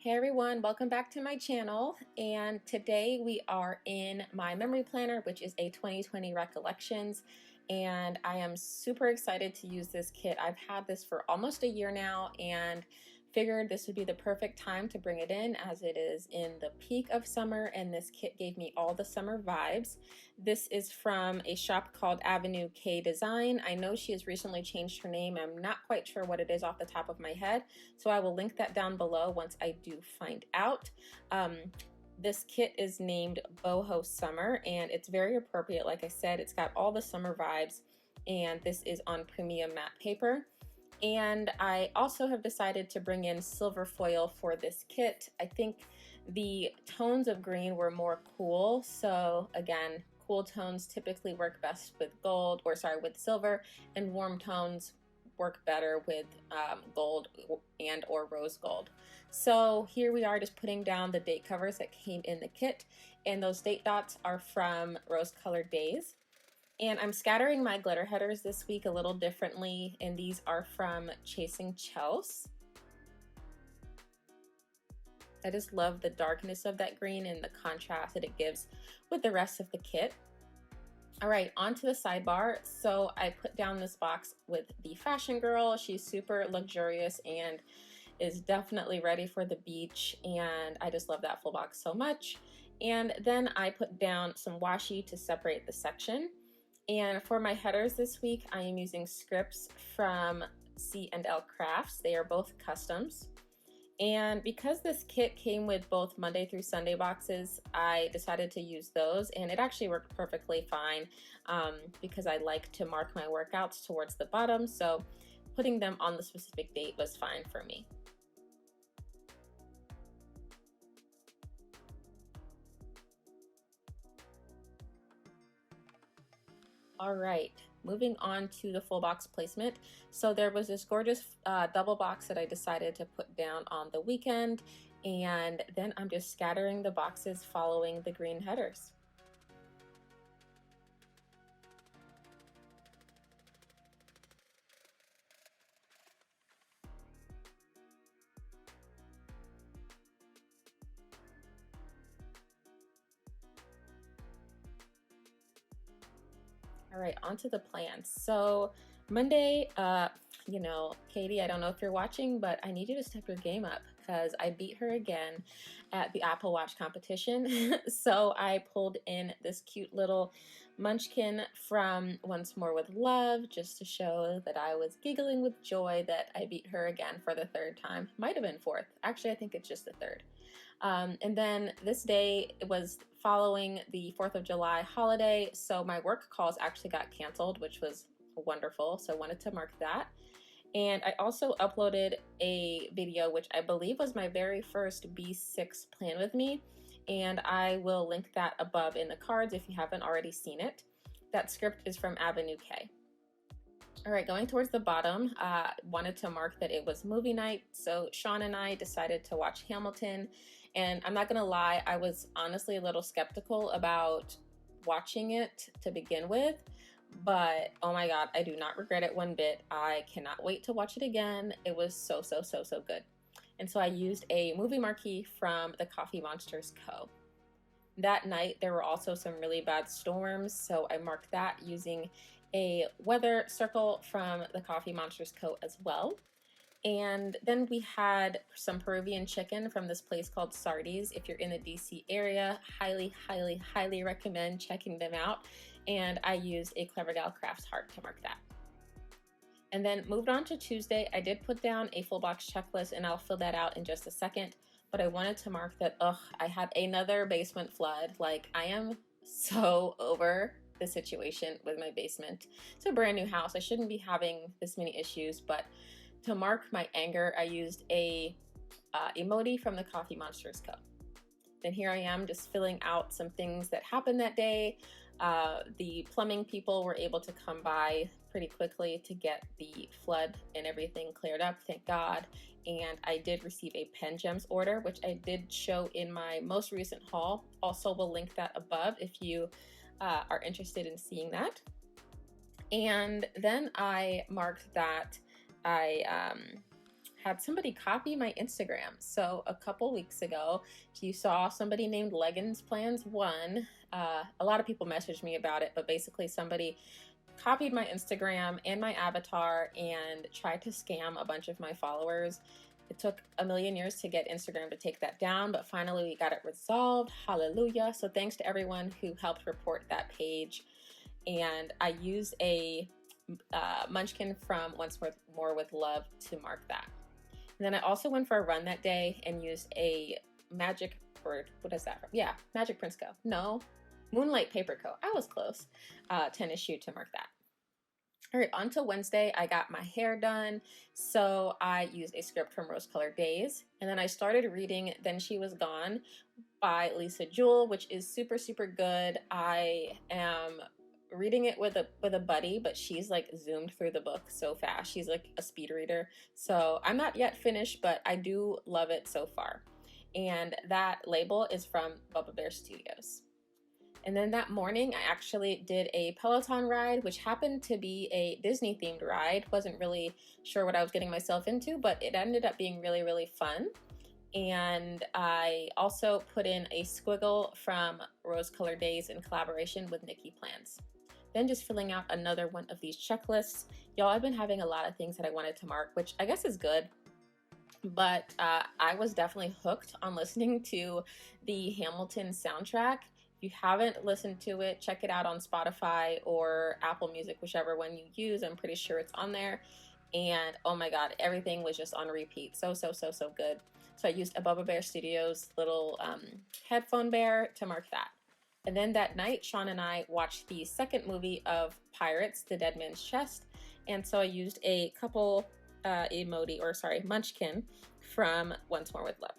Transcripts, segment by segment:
Hey everyone, welcome back to my channel, and today we are in my memory planner, which is a 2020 Recollections, and I am super excited to use this kit. I've had this for almost a year now and figured this would be the perfect time to bring it in as it is in the peak of summer, and this kit gave me all the summer vibes. This is from a shop called Avenue K Design. I know she has recently changed her name. I'm not quite sure what it is off the top of my head, so I will link that down below once I do find out. This kit is named Boho Summer, and it's very appropriate. Like I said, it's got all the summer vibes, and this is on premium matte paper. And I also have decided to bring in silver foil for this kit. I think the tones of green were more cool, so again, cool tones typically work best with with silver, and warm tones work better with gold and or rose gold. So here we are, just putting down the date covers that came in the kit, and those date dots are from Rose Colored Days. And I'm scattering my glitter headers this week a little differently, and these are from Chasing Chels. I just love the darkness of that green and the contrast that it gives with the rest of the kit. All right, on to the sidebar. So I put down this box with the fashion girl. She's super luxurious and is definitely ready for the beach, and I just love that full box so much. And then I put down some washi to separate the section. And for my headers this week, I am using scripts from C&L Crafts. They are both customs. And because this kit came with both Monday through Sunday boxes, I decided to use those, and it actually worked perfectly fine because I like to mark my workouts towards the bottom, so putting them on the specific date was fine for me. All right, moving on to the full box placement. So there was this gorgeous double box that I decided to put down on the weekend, and then I'm just scattering the boxes following the green headers. All right, on to the plans. So Monday, Katie, I don't know if you're watching, but I need you to step your game up because I beat her again at the Apple Watch competition. So I pulled in this cute little munchkin from Once More with Love just to show that I was giggling with joy that I beat her again for the third time. Might have been fourth. Actually, I think it's just the third. And then this day was following the 4th of July holiday, so my work calls actually got canceled, which was wonderful, so I wanted to mark that. And I also uploaded a video, which I believe was my very first B6 plan with me, and I will link that above in the cards if you haven't already seen it. That script is from Avenue K. All right, going towards the bottom, wanted to mark that it was movie night, so Sean and I decided to watch Hamilton, and I'm not gonna lie, I was honestly a little skeptical about watching it to begin with, but oh my god, I do not regret it one bit. I cannot wait to watch it again. It was so good. And so I used a movie marquee from the Coffee Monsters Co. That night, there were also some really bad storms, so I marked that using a weather circle from the Coffee Monsters Co. as well. And then we had some Peruvian chicken from this place called Sardi's. If you're in the DC area, highly recommend checking them out. And I used a Clever Gal Crafts heart to mark that. And then moved on to Tuesday. I did put down a full box checklist, and I'll fill that out in just a second. But I wanted to mark that, I had another basement flood. Like, I am so over the situation with my basement. It's a brand new house. I shouldn't be having this many issues, but to mark my anger, I used a emoji from the Coffee Monsters Co. Then here I am just filling out some things that happened that day. The plumbing people were able to come by pretty quickly to get the flood and everything cleared up, thank God. And I did receive a Pen Gems order, which I did show in my most recent haul. Also, will link that above if you are interested in seeing that. And then I marked that I had somebody copy my Instagram. So a couple weeks ago, you saw somebody named Legginz Plans 1. A lot of people messaged me about it, but basically somebody copied my Instagram and my avatar and tried to scam a bunch of my followers. It took a million years to get Instagram to take that down, but finally we got it resolved. Hallelujah. So thanks to everyone who helped report that page. And I used a munchkin from Once More with Love to mark that. And then I also went for a run that day and used a Magic, or what is that from? Yeah, Magic Prince Co. No, Moonlight Paper Co. I was close. Tennis shoe to mark that. All right, on to Wednesday, I got my hair done. So I used a script from Rose Colored Days. And then I started reading Then She Was Gone by Lisa Jewell, which is super, super good. I am reading it with a buddy, but she's like zoomed through the book so fast. She's like a speed reader. So I'm not yet finished, but I do love it so far. And that label is from Bubba Bear Studios. And then that morning, I actually did a Peloton ride, which happened to be a Disney themed ride. Wasn't really sure what I was getting myself into, but it ended up being really, really fun. And I also put in a squiggle from Rose Colored Days in collaboration with Nikki Plans. Then just filling out another one of these checklists. Y'all, I've been having a lot of things that I wanted to mark, which I guess is good. But I was definitely hooked on listening to the Hamilton soundtrack. If you haven't listened to it, check it out on Spotify or Apple Music, whichever one you use. I'm pretty sure it's on there. And oh my God, everything was just on repeat. So good. So I used a Bubba Bear Studios little headphone bear to mark that. And then that night, Sean and I watched the second movie of Pirates, The Dead Man's Chest. And so I used a couple munchkin from Once More with Love.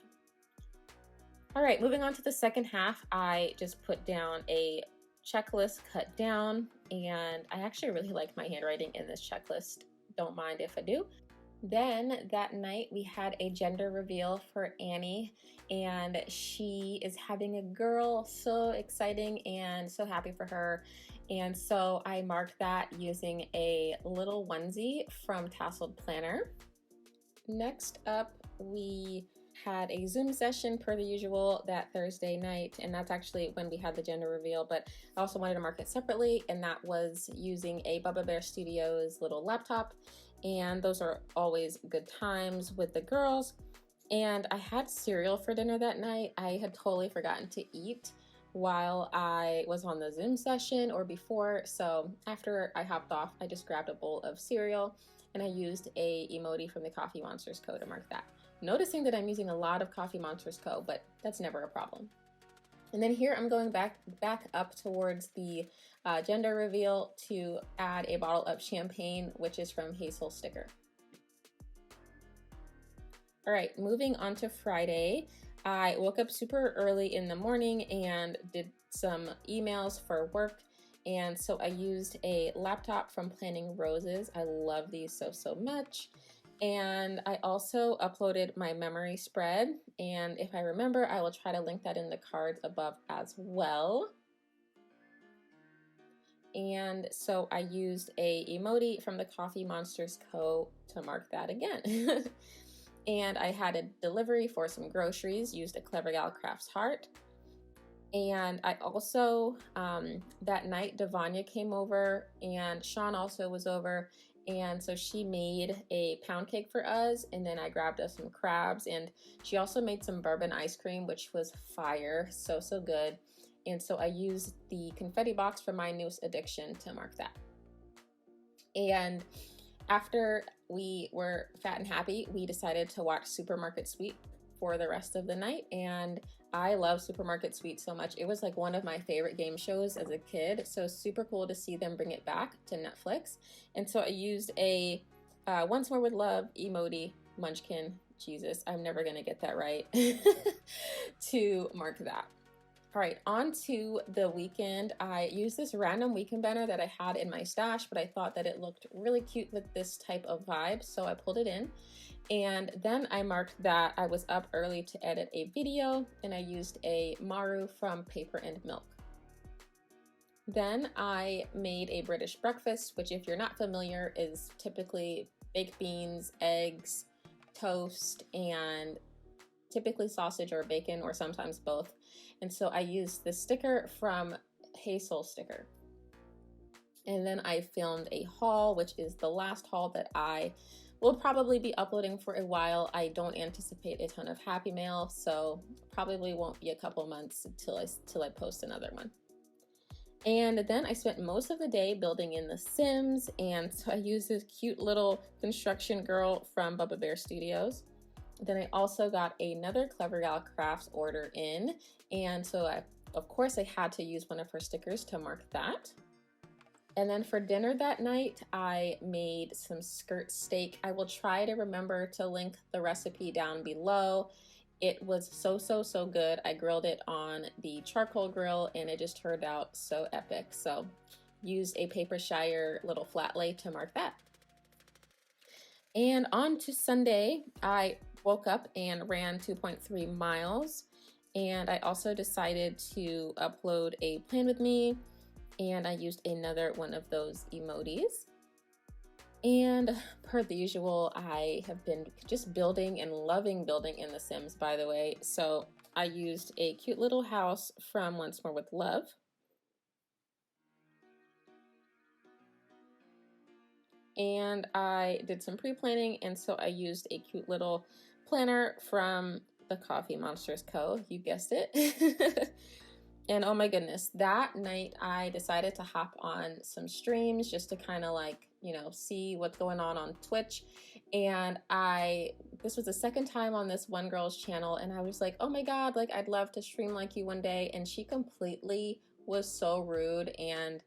All right, moving on to the second half, I just put down a checklist cut down, and I actually really like my handwriting in this checklist. Don't mind if I do. Then that night we had a gender reveal for Annie, and she is having a girl. So exciting and so happy for her. And so I marked that using a little onesie from Tasseled Planner. Next up, we had a Zoom session per the usual that Thursday night, and that's actually when we had the gender reveal, but I also wanted to mark it separately, and that was using a Bubba Bear Studios little laptop, and those are always good times with the girls. And I had cereal for dinner that night. I had totally forgotten to eat while I was on the Zoom session or before, so after I hopped off, I just grabbed a bowl of cereal, and I used a emoji from the Coffee Monsters Co. to mark that. Noticing that I'm using a lot of Coffee Monsters Co., but that's never a problem. And then here I'm going back up towards the gender reveal to add a bottle of champagne, which is from Hazel Sticker. All right, moving on to Friday. I woke up super early in the morning and did some emails for work. And so I used a laptop from Planning Roses. I love these so much. And I also uploaded my memory spread. And if I remember, I will try to link that in the cards above as well. And so I used a emoji from the Coffee Monsters Co. to mark that again. And I had a delivery for some groceries, used a Clever Gal Crafts heart. And I also, that night, Devanya came over and Sean also was over. And so she made a pound cake for us, and then I grabbed us some crabs, and she also made some bourbon ice cream, which was fire, so good. And so I used the confetti box for my newest addiction to mark that. And after we were fat and happy, we decided to watch Supermarket Sweep for the rest of the night, and I love Supermarket Sweep so much. It was like one of my favorite game shows as a kid, so super cool to see them bring it back to Netflix. And so I used a Once More with Love emoji munchkin, Jesus, I'm never gonna get that right, to mark that. All right, on to the weekend. I used this random weekend banner that I had in my stash, but I thought that it looked really cute with this type of vibe, so I pulled it in. And then I marked that I was up early to edit a video, and I used a Maru from Paper and Milk. Then I made a British breakfast, which if you're not familiar is typically baked beans, eggs, toast and typically sausage or bacon or sometimes both. And so I used the sticker from Hazel Sticker. And then I filmed a haul, which is the last haul that I will probably be uploading for a while. I don't anticipate a ton of Happy Mail, so probably won't be a couple months till I post another one. And then I spent most of the day building in The Sims, and so I used this cute little construction girl from Bubba Bear Studios. Then I also got another Clever Gal Crafts order in, and so of course I had to use one of her stickers to mark that. And then for dinner that night, I made some skirt steak. I will try to remember to link the recipe down below. It was so good. I grilled it on the charcoal grill and it just turned out so epic. So used a paper shire little flat lay to mark that. And on to Sunday, I woke up and ran 2.3 miles. And I also decided to upload a plan with me. And I used another one of those emojis. And per the usual, I have been just building and loving building in The Sims, by the way. So I used a cute little house from Once More with Love. And I did some pre-planning, and so I used a cute little planner from the Coffee Monsters Co. You guessed it. And oh my goodness, that night I decided to hop on some streams just to kind of like, you know, see what's going on Twitch. And this was the second time on this one girl's channel, and I was like, oh my God, like I'd love to stream like you one day. And she completely was so rude and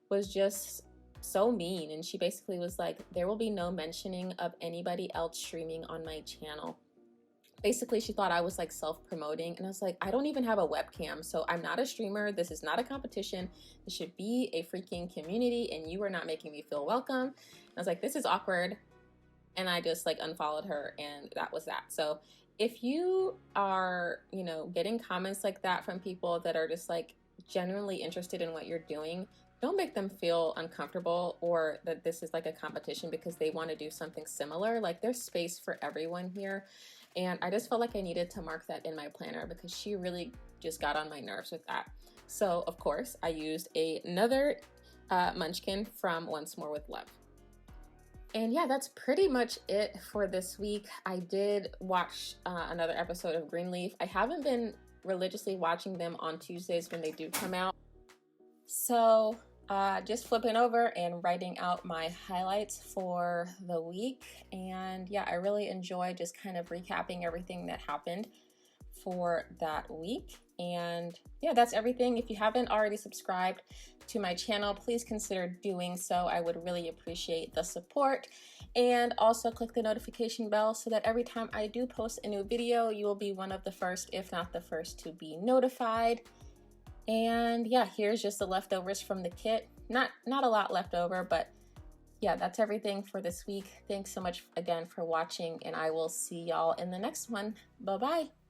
was just so mean. And she basically was like, there will be no mentioning of anybody else streaming on my channel. Basically, she thought I was like self-promoting, and I was like, I don't even have a webcam, so I'm not a streamer. This is not a competition. This should be a freaking community, and you are not making me feel welcome. And I was like, this is awkward, and I just like unfollowed her, and that was that. So if you are, you know, getting comments like that from people that are just like genuinely interested in what you're doing, don't make them feel uncomfortable or that this is like a competition because they want to do something similar. Like there's space for everyone here. And I just felt like I needed to mark that in my planner because she really just got on my nerves with that. So of course I used another munchkin from Once More with Love. And yeah, that's pretty much it for this week. I did watch another episode of Greenleaf. I haven't been religiously watching them on Tuesdays when they do come out. So just flipping over and writing out my highlights for the week. And yeah, I really enjoy just kind of recapping everything that happened for that week. And yeah, that's everything. If you haven't already subscribed to my channel, please consider doing so. I would really appreciate the support. And also click the notification bell so that every time I do post a new video, you will be one of the first, if not the first, to be notified. And yeah, here's just the leftovers from the kit. Not a lot left over, but yeah, that's everything for this week. Thanks so much again for watching, and I will see y'all in the next one. Bye-bye.